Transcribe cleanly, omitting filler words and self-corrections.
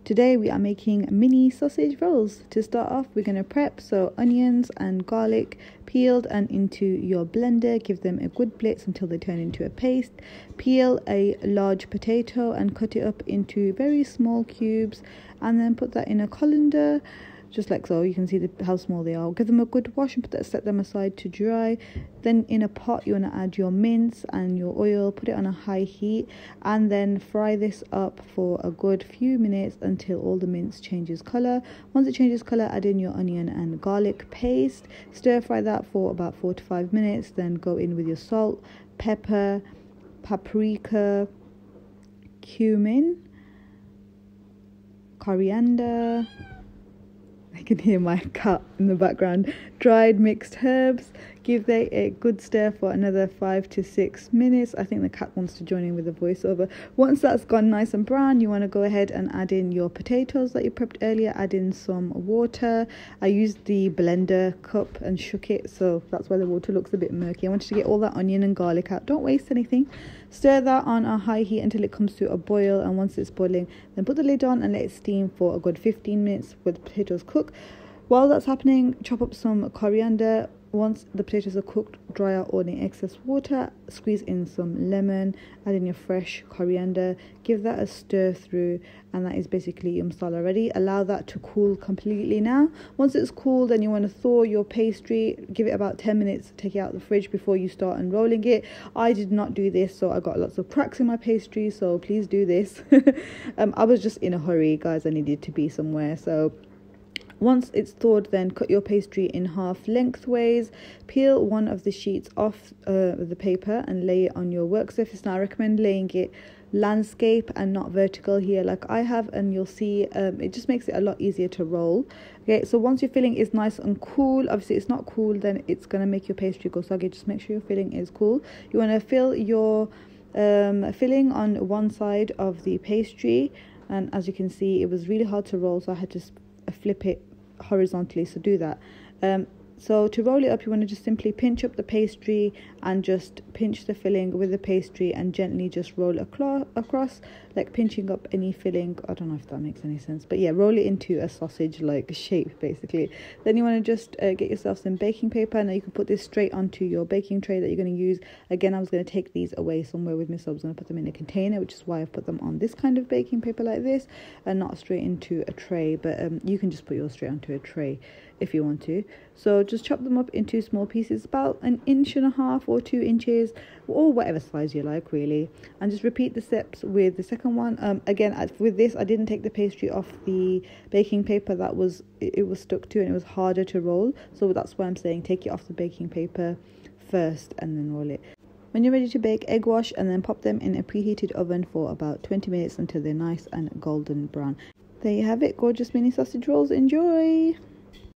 Today we are making mini sausage rolls. To start off, we're going to prep, so onions and garlic peeled and into your blender. Give them a good blitz until they turn into a paste. Peel a large potato and cut it up into very small cubes, and then put that in a colander, just like so. You can see how small they are. Give them a good wash and set them aside to dry. Then in a pot you want to add your mince and your oil, put it on a high heat, and then fry this up for a good few minutes until all the mince changes color. Once it changes color, add in your onion and garlic paste. Stir fry that for about 4 to 5 minutes. Then go in with your salt, pepper, paprika, cumin, coriander, I can hear my cat in the background, dried mixed herbs. Give they a good stir for another 5 to 6 minutes. I think the cat wants to join in with the voiceover. Once that's gone nice and brown, you want to go ahead and add in your potatoes that you prepped earlier. Add in some water. I used the blender cup and shook it, so that's why the water looks a bit murky. I wanted to get all that onion and garlic out. Don't waste anything. Stir that on a high heat until it comes to a boil, and once it's boiling, then put the lid on and let it steam for a good 15 minutes with the potatoes cook. While that's happening, chop up some coriander. Once the potatoes are cooked, dry out all the excess water, squeeze in some lemon, add in your fresh coriander, give that a stir through, and that is basically your masala ready. Allow that to cool completely now. Once it's cooled, then you want to thaw your pastry. Give it about 10 minutes, take it out of the fridge before you start unrolling it. I did not do this, so I got lots of cracks in my pastry, so please do this. I was just in a hurry, guys. I needed to be somewhere, so once it's thawed, then cut your pastry in half lengthways. Peel one of the sheets off the paper and lay it on your work surface. Now I recommend laying it landscape and not vertical here like I have, and you'll see it just makes it a lot easier to roll. Okay, so once your filling is nice and cool, obviously it's not cool, then it's going to make your pastry go soggy. Just make sure your filling is cool. You want to fill your filling on one side of the pastry, and as you can see, it was really hard to roll, so I had to flip it horizontally, so do that. So to roll it up, you want to just simply pinch up the pastry and just pinch the filling with the pastry and gently just roll across, like pinching up any filling. I don't know if that makes any sense, but yeah, roll it into a sausage like shape basically. Then you want to just get yourself some baking paper. Now you can put this straight onto your baking tray that you're going to use. Again, I was going to take these away somewhere with me, so I was going to put them in a container, which is why I've put them on this kind of baking paper like this and not straight into a tray, but you can just put yours straight onto a tray if you want to. So just chop them up into small pieces, about 1.5 inches or 2 inches, or whatever size you like really, and just repeat the steps with the second one. Again, with this I didn't take the pastry off the baking paper. That was it was stuck to, and it was harder to roll, so that's why I'm saying take it off the baking paper first and then roll it. When you're ready to bake, egg wash and then pop them in a preheated oven for about 20 minutes until they're nice and golden brown. There you have it, gorgeous mini sausage rolls. Enjoy!